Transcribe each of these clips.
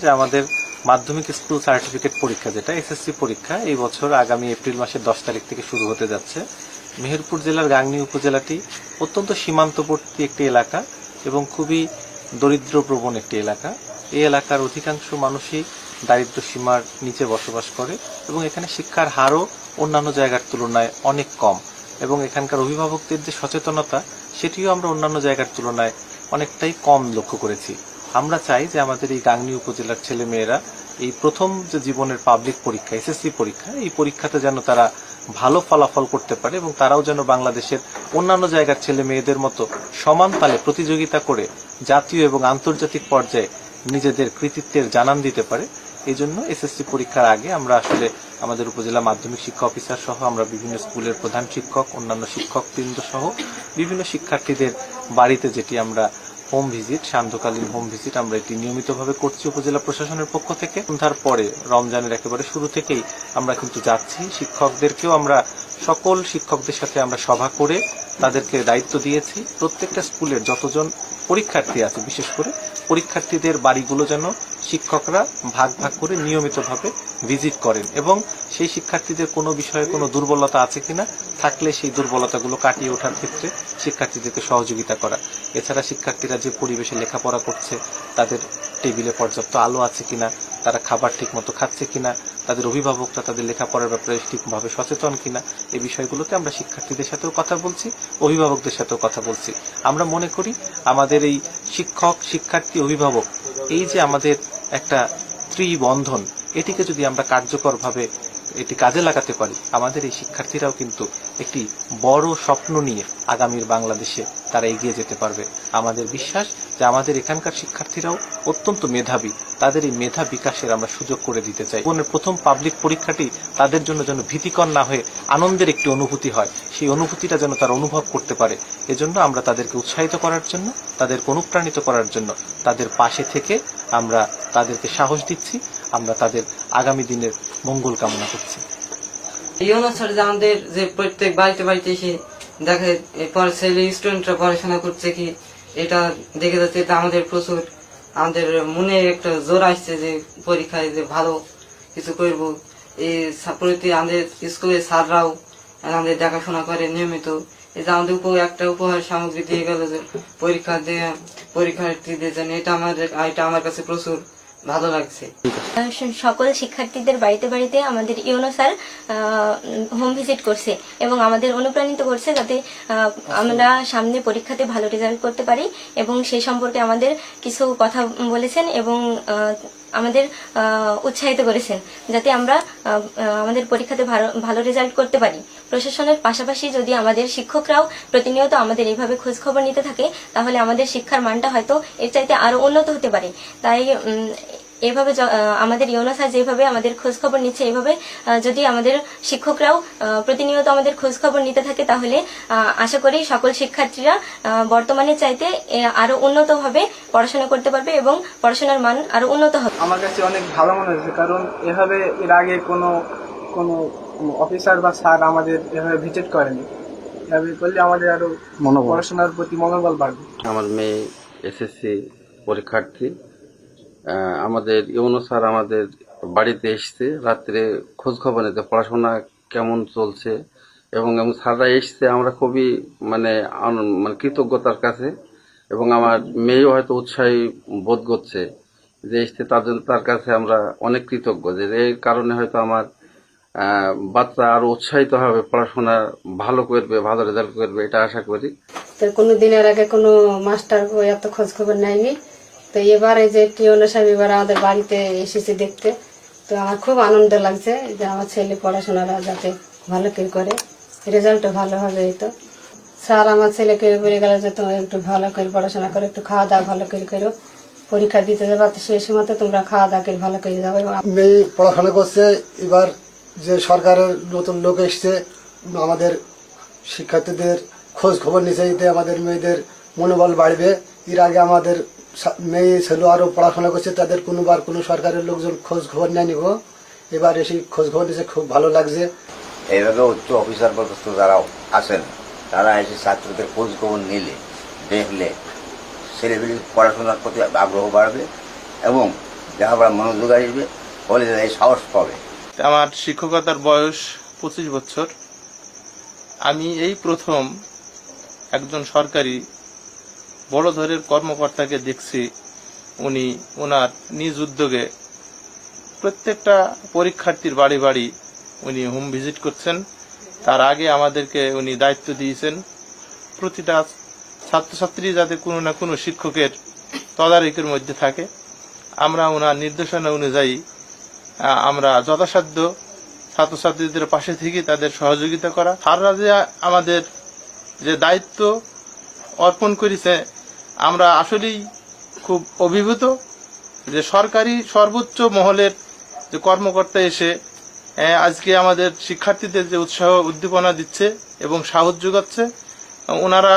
যে আমাদের মাধ্যমিক স্কুল সার্টিফিকেট পরীক্ষা যেটা এসএসসি পরীক্ষা এই বছর আগামী এপ্রিল মাসের 10 তারিখ থেকে শুরু হতে যাচ্ছে। মেহেরপুর জেলার গাংনী উপজেলাটি অত্যন্ত সীমান্তবর্তী একটি এলাকা এবং খুবই দরিদ্রপ্রবণ একটি এলাকা। এই এলাকার অধিকাংশ মানুষই দারিদ্র্য সীমার নিচে বসবাস করে এবং এখানে শিক্ষার হারও অন্যান্য জায়গার তুলনায় অনেক কম এবং এখানকার অভিভাবকদের যে সচেতনতা সেটিও আমরা অন্যান্য জায়গার তুলনায় অনেকটাই কম লক্ষ্য করেছি। আমরা চাই যে আমাদের এই গাংনী উপজেলার ছেলে মেয়েরা এই প্রথম যে জীবনের পাবলিক পরীক্ষা এসএসসি পরীক্ষা এই পরীক্ষাতে যেন তারা ভালো ফলাফল করতে পারে এবং তারাও যেন বাংলাদেশের অন্যান্য জায়গার ছেলে মেয়েদের মতো সমান তালে প্রতিযোগিতা করে জাতীয় এবং আন্তর্জাতিক পর্যায়ে নিজেদের কৃতিত্বের জানান দিতে পারে। এই জন্য এসএসসি পরীক্ষার আগে আমরা আসলে আমাদের উপজেলা মাধ্যমিক শিক্ষা অফিসার সহ আমরা বিভিন্ন স্কুলের প্রধান শিক্ষক অন্যান্য শিক্ষকবৃন্দ সহ বিভিন্ন শিক্ষার্থীদের বাড়িতে যেটি আমরা হোম ভিজিট সান্ধ্যকালীন হোম ভিজিট আমরা এটি নিয়মিতভাবে করছি উপজেলা প্রশাসনের পক্ষ থেকে। সন্ধ্যার পরে রমজানের একেবারে শুরু থেকেই আমরা কিন্তু যাচ্ছি। শিক্ষকদেরকেও আমরা সকল শিক্ষকদের সাথে আমরা সভা করে তাদেরকে দায়িত্ব দিয়েছি প্রত্যেকটা স্কুলের যতজন পরীক্ষার্থী আছে বিশেষ করে পরীক্ষার্থীদের বাড়িগুলো যেন শিক্ষকরা ভাগ ভাগ করে নিয়মিতভাবে ভিজিট করেন এবং সেই শিক্ষার্থীদের কোনো বিষয়ে কোনো দুর্বলতা আছে কিনা থাকলে সেই দুর্বলতাগুলো কাটিয়ে ওঠার ক্ষেত্রে শিক্ষার্থীদেরকে সহযোগিতা করা। এছাড়া শিক্ষার্থীরা যে পরিবেশে লেখাপড়া করছে তাদের টেবিলে পর্যাপ্ত আলো আছে কিনা, তারা খাবার ঠিক মতো খাচ্ছে কিনা, তাদের অভিভাবকরা তাদের লেখাপড়ার ব্যাপারে ঠিকভাবে সচেতন কিনা এই বিষয়গুলোতে আমরা শিক্ষার্থীদের সাথেও কথা বলছি, অভিভাবকদের সাথেও কথা বলছি। আমরা মনে করি আমাদের এই শিক্ষক শিক্ষার্থী অভিভাবক এই যে আমাদের একটা ত্রিবন্ধন এটিকে যদি আমরা কার্যকরভাবে এটি কাজে লাগাতে পারি আমাদের এই শিক্ষার্থীরাও কিন্তু একটি বড় স্বপ্ন নিয়ে আগামীর বাংলাদেশে তারা এগিয়ে যেতে পারবে। আমাদের বিশ্বাস যে আমাদের এখানকার শিক্ষার্থীরাও অত্যন্ত মেধাবী, তাদের এই মেধা বিকাশের আমরা সুযোগ করে দিতে চাই। জীবনের প্রথম পাবলিক পরীক্ষাটি তাদের জন্য যেন ভীতিকর না হয়ে আনন্দের একটি অনুভূতি হয়, সেই অনুভূতিটা যেন তারা অনুভব করতে পারে। এজন্য আমরা তাদেরকে উৎসাহিত করার জন্য তাদেরকে অনুপ্রাণিত করার জন্য তাদের পাশে থেকে আমরা তাদেরকে সাহস দিচ্ছি, আমরা তাদের আগামী দিনের মঙ্গল কামনা করছি। এই অনুসারে যে আমাদের যে প্রত্যেক বাড়িতে বাড়িতে এসে দেখে ছেলে স্টুডেন্টরা পড়াশোনা করছে কি এটা দেখে যাচ্ছে আমাদের প্রচুর আমাদের মনে একটা জোর আসছে যে পরীক্ষায় যে ভালো কিছু করব। এই প্রতি আমাদের স্কুলের স্যাররাও আমাদের দেখাশোনা করে নিয়মিত। এই যে আমাদের একটা উপহার সামগ্রী দিয়ে গেল যে পরীক্ষার্থীদের জন্য এটা আমার কাছে প্রচুর ভালো লাগছে। সকল শিক্ষার্থীদের বাড়িতে বাড়িতে আমাদের ইউনো স্যার হোম ভিজিট করছে এবং আমাদের অনুপ্রাণিত করছে যাতে আমরা সামনে পরীক্ষাতে ভালো রেজাল্ট করতে পারি এবং সেই সম্পর্কে আমাদের কিছু কথা বলেছেন এবং আমাদের উৎসাহিত করেছেন যাতে আমরা আমাদের পরীক্ষাতে ভালো রেজাল্ট করতে পারি। প্রশাসনের পাশাপাশি যদি আমাদের শিক্ষকরাও প্রতিনিয়ত আমাদের এইভাবে খোঁজ খবর নিতে থাকে তাহলে আমাদের শিক্ষার মানটা হয়তো এর চাইতে আরো উন্নত হতে পারে। তাই এভাবে আমাদের ইউনো স্যার যেভাবে আমাদের খোঁজ খবর নিচ্ছে এভাবে যদি আমাদের শিক্ষকরাও প্রতিনিয়ত আমাদের খোঁজ খবর নিতে থাকে তাহলে আশা করি সকল শিক্ষার্থীরা বর্তমানে চাইতে আরো উন্নতভাবে পড়াশোনা করতে পারবে এবং পড়াশোনার মান আরো উন্নত হবে। আমার কাছে অনেক ভালো মনে হয়েছে কারণ এভাবে এর আগে কোনো অফিসার বা স্যার আমাদের এভাবে ভিজিট করেনি। এভাবে করলে আমাদের আরো পড়াশোনার প্রতি মনোবল বাড়বে। আমার মেয়ে এসএসসি পরীক্ষার্থী, আমাদের ইউনো স্যার আমাদের বাড়িতে এসছে রাত্রে খোঁজ খবর নিতে পড়াশোনা কেমন চলছে এবং স্যাররা এসছে আমরা খুবই মানে কৃতজ্ঞতার কাছে এবং আমার মেয়েও হয়তো উৎসাহী বোধ করছে যে এসছে তার কাছে আমরা অনেক কৃতজ্ঞ যে এই কারণে হয়তো আমার বাচ্চা আরো উৎসাহিত হবে, পড়াশোনা ভালো করবে, ভালো রেজাল্ট করবে এটা আশা করি। তো কোনো দিনের আগে কোনো মাস্টার এত খোঁজ খবর নেয়নি, তো এবার এই যে ইউনো সাহেব এবার আমাদের বাড়িতে এসেছে দেখতে, তো আমার খুব আনন্দ লাগছে যে আমার ছেলে পড়াশোনাটা যাতে ভালো করে রেজাল্টও ভালো হবে। এই তো স্যার আমার ছেলেকে বলে গেল যে তুমি একটু ভালো করে পড়াশোনা করো, একটু খাওয়া দাওয়া ভালো করে করো, পরীক্ষা দিতে যাবে সেই সময় তোমরা খাওয়া দাওয়া করে ভালো করে যাবে। মেয়ে পড়াশোনা করছে, এবার যে সরকারের নতুন লোক এসছে আমাদের শিক্ষার্থীদের খোঁজ খবর নিচ্ছে, এতে আমাদের মেয়েদের মনোবল বাড়বে। এর আগে আমাদের মেয়ে ছেলে আরো পড়াশোনা করছে, তাদের কোনোবার কোনো সরকারের লোকজন খোঁজ খবর নেয়নি গো, এবার এসে খোঁজ খবর নিচ্ছে, খুব ভালো লাগছে। এইভাবে উচ্চ অফিসার পদস্থ যারা আছেন তারা এসে ছাত্রদের খোঁজ খবর নিলে দেখলে ছেলেমেয়ের পড়াশোনার প্রতি আগ্রহ বাড়বে এবং লেখাপড়া মনোযোগ আসবে, কলেজে এই সাহস পাবে। আমার শিক্ষকতার বয়স 25 বছর। আমি এই প্রথম একজন সরকারি বড় ধরনের কর্মকর্তাকে দেখছি, উনি ওনার নিজ উদ্যোগে প্রত্যেকটা পরীক্ষার্থীর বাড়ি বাড়ি উনি হোম ভিজিট করছেন। তার আগে আমাদেরকে উনি দায়িত্ব দিয়েছেন প্রতিটা ছাত্রছাত্রী যাতে কোনো না কোনো শিক্ষকের তদারকির মধ্যে থাকে। আমরা ওনার নির্দেশনা অনুযায়ী আমরা যথাসাধ্য ছাত্রছাত্রীদের পাশে থেকে তাদের সহযোগিতা করা। স্যাররা যে আমাদের যে দায়িত্ব অর্পণ করেছে, আমরা আসলেই খুব অভিভূত যে সরকারি সর্বোচ্চ মহলের যে কর্মকর্তা এসে আজকে আমাদের শিক্ষার্থীদের যে উৎসাহ উদ্দীপনা দিচ্ছে এবং সাহস যোগাচ্ছে। ওনারা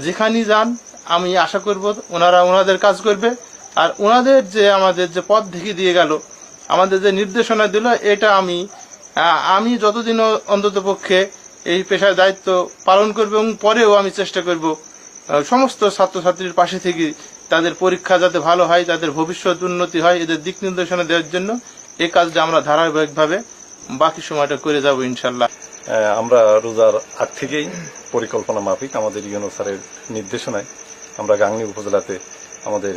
যেখানেই যান আমি আশা করব ওনারা ওনাদের কাজ করবে। আর ওনাদের যে আমাদের যে পথ দেখিয়ে দিয়ে গেল, আমাদের যে নির্দেশনা দিল, এটা আমি যতদিন অন্তত পক্ষে এই পেশার দায়িত্ব পালন করব এবং পরেও আমি চেষ্টা করব সমস্ত ছাত্রছাত্রীর পাশে থেকে তাদের পরীক্ষা যাতে ভালো হয়, তাদের ভবিষ্যৎ উন্নতি হয়, এদের দিক নির্দেশনা দেওয়ার জন্য এই কাজটা আমরা ধারাবাহিকভাবে বাকি সময়টা করে যাব ইনশাল্লাহ। আমরা রোজার আগ থেকেই পরিকল্পনা মাফিক আমাদের ইউনো স্যারের নির্দেশনায় আমরা গাংনী উপজেলাতে আমাদের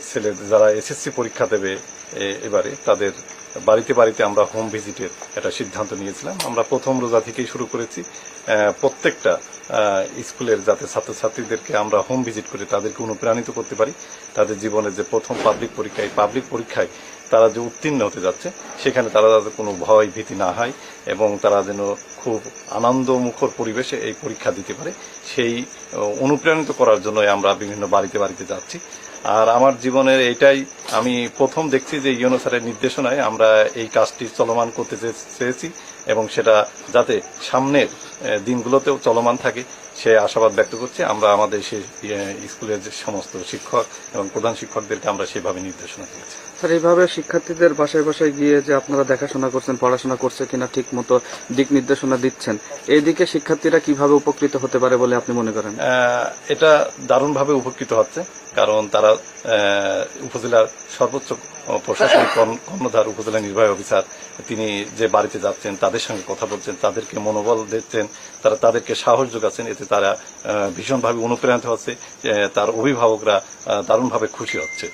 ছেলে যারা এসএসসি পরীক্ষা দেবে এবারে তাদের বাড়িতে বাড়িতে আমরা হোম ভিজিটের একটা সিদ্ধান্ত নিয়েছিলাম। আমরা প্রথম রোজা থেকেই শুরু করেছি। প্রত্যেকটা স্কুলের যাতে ছাত্রছাত্রীদেরকে আমরা হোম ভিজিট করে তাদেরকে অনুপ্রাণিত করতে পারি, তাদের জীবনের যে প্রথম পাবলিক পরীক্ষা, এই পাবলিক পরীক্ষায় তারা যে উত্তীর্ণ হতে যাচ্ছে সেখানে তারা যাতে কোনো ভয় ভীতি না হয় এবং তারা যেন খুব আনন্দমুখর পরিবেশে এই পরীক্ষা দিতে পারে, সেই অনুপ্রাণিত করার জন্য আমরা বিভিন্ন বাড়িতে বাড়িতে যাচ্ছি। আর আমার জীবনের এইটাই আমি প্রথম দেখছি যে ইউনো স্যারের নির্দেশনায় আমরা এই কাজটি চলমান করতে চেয়েছি এবং সেটা যাতে সামনের দিনগুলোতেও চলমান থাকে সে আশাবাদ ব্যক্ত করছি। আমরা আমাদের সেই স্কুলের যে সমস্ত শিক্ষক এবং প্রধান শিক্ষকদেরকে আমরা সেভাবে নির্দেশনা দিয়েছি। স্যার, এইভাবে শিক্ষার্থীদের বাসায় বাসায় গিয়ে যে আপনারা দেখাশোনা করছেন, পড়াশোনা করছে কিনা ঠিক মতো দিক নির্দেশনা দিচ্ছেন, এই দিকে শিক্ষার্থীরা কিভাবে উপকৃত হতে পারে বলে আপনি মনে করেন? এটা দারুণভাবে উপকৃত হচ্ছে, কারণ তারা উপজেলার সর্বোচ্চ প্রশাসনিক কর্ণধার উপজেলা নির্বাহী অফিসার তিনি যে বাড়িতে যাচ্ছেন, তাদের সঙ্গে কথা বলছেন, তাদেরকে মনোবল দিচ্ছেন, তাদেরকে সাহস যোগাচ্ছেন। এতে তারা ভীষণভাবে অনুপ্রাণিত হচ্ছে, তার অভিভাবকরা দারুণভাবে খুশি হচ্ছে।